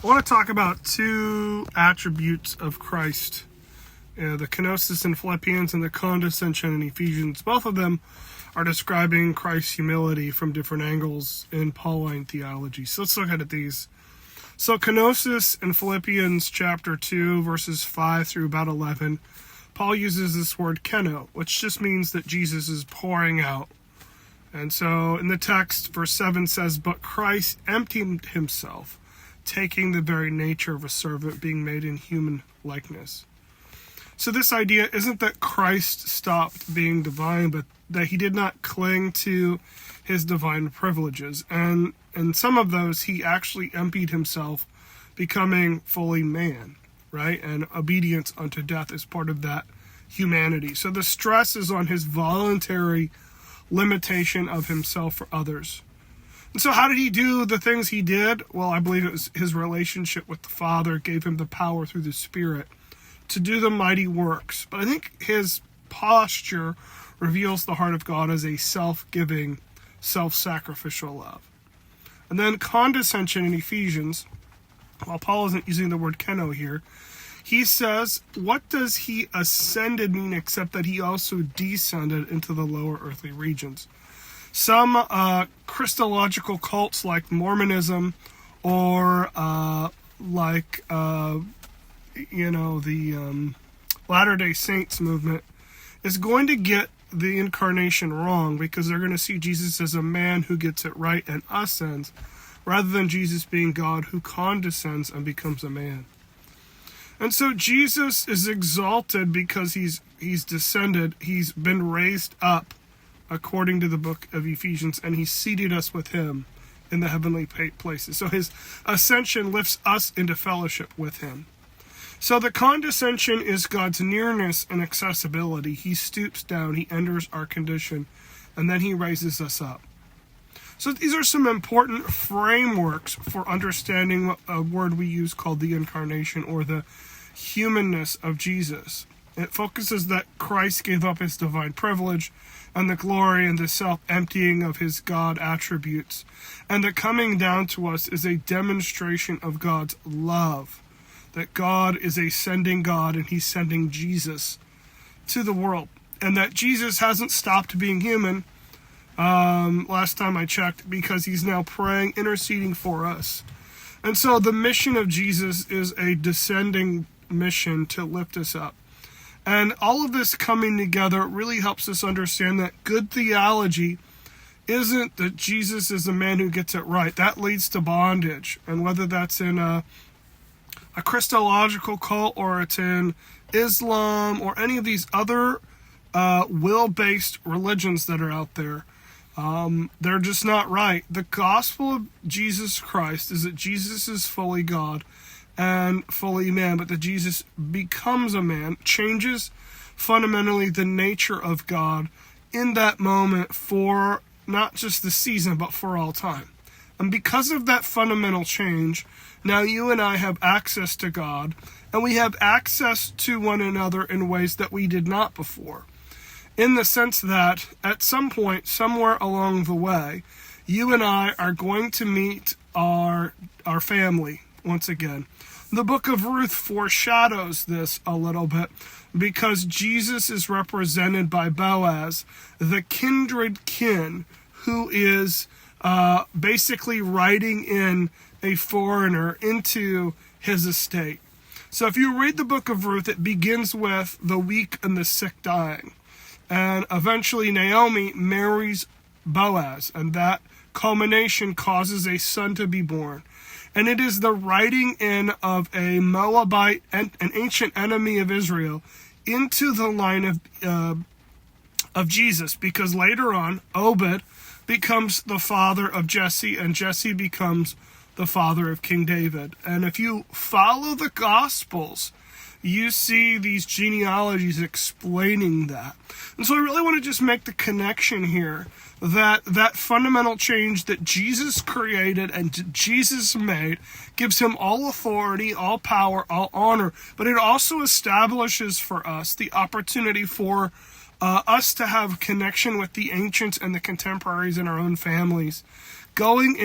I want to talk about two attributes of Christ. The Kenosis in Philippians and the Condescension in Ephesians. Both of them are describing Christ's humility from different angles in Pauline theology. So let's look at these. So Kenosis in Philippians chapter 2, verses 5 through about 11, Paul uses this word keno, which just means that Jesus is pouring out. And so in the text, verse 7 says, "But Christ emptied himself, taking the very nature of a servant, being made in human likeness." So this idea isn't that Christ stopped being divine, but that he did not cling to his divine privileges. And in some of those, he actually emptied himself, becoming fully man, right? And obedience unto death is part of that humanity. So the stress is on his voluntary limitation of himself for others. And so how did he do the things he did? Well, I believe it was his relationship with the Father gave him the power through the Spirit to do the mighty works. But I think his posture reveals the heart of God as a self-giving, self-sacrificial love. And then condescension in Ephesians, while Paul isn't using the word keno here, he says, what does he ascended mean except that he also descended into the lower earthly regions? Some Christological cults like Mormonism or the Latter-day Saints movement is going to get the incarnation wrong because they're going to see Jesus as a man who gets it right and ascends, rather than Jesus being God who condescends and becomes a man. And so Jesus is exalted because he's descended, he's been raised up according to the book of Ephesians, and he's seated us with him in the heavenly places. So his ascension lifts us into fellowship with him. So the condescension is God's nearness and accessibility. He stoops down, he enters our condition, and then he raises us up. So these are some important frameworks for understanding a word we use called the incarnation, or the humanness of Jesus. It focuses that Christ gave up his divine privilege and the glory and the self-emptying of his God attributes. And the coming down to us is a demonstration of God's love. That God is a sending God and he's sending Jesus to the world. And that Jesus hasn't stopped being human, last time I checked, because he's now praying, interceding for us. And so the mission of Jesus is a descending mission to lift us up. And all of this coming together really helps us understand that good theology isn't that Jesus is the man who gets it right. That leads to bondage. And whether that's in a Christological cult or it's in Islam or any of these other will-based religions that are out there, they're just not right. The gospel of Jesus Christ is that Jesus is fully God and fully man, but that Jesus becomes a man, changes fundamentally the nature of God in that moment for not just the season, but for all time. And because of that fundamental change, now you and I have access to God, and we have access to one another in ways that we did not before. In the sense that at some point, somewhere along the way, you and I are going to meet our family once again. The book of Ruth foreshadows this a little bit because Jesus is represented by Boaz, the kindred kin, who is basically writing in a foreigner into his estate. So if you read the book of Ruth, it begins with the weak and the sick dying. And eventually Naomi marries Boaz, and that culmination causes a son to be born. And it is the writing in of a Moabite, an ancient enemy of Israel, into the line of Jesus, because later on, Obed becomes the father of Jesse, and Jesse becomes the father of King David. And if you follow the Gospels, you see these genealogies explaining that. And so I really want to just make the connection here that fundamental change that Jesus created and Jesus made gives him all authority, all power, all honor, but it also establishes for us the opportunity for us to have connection with the ancients and the contemporaries in our own families, going in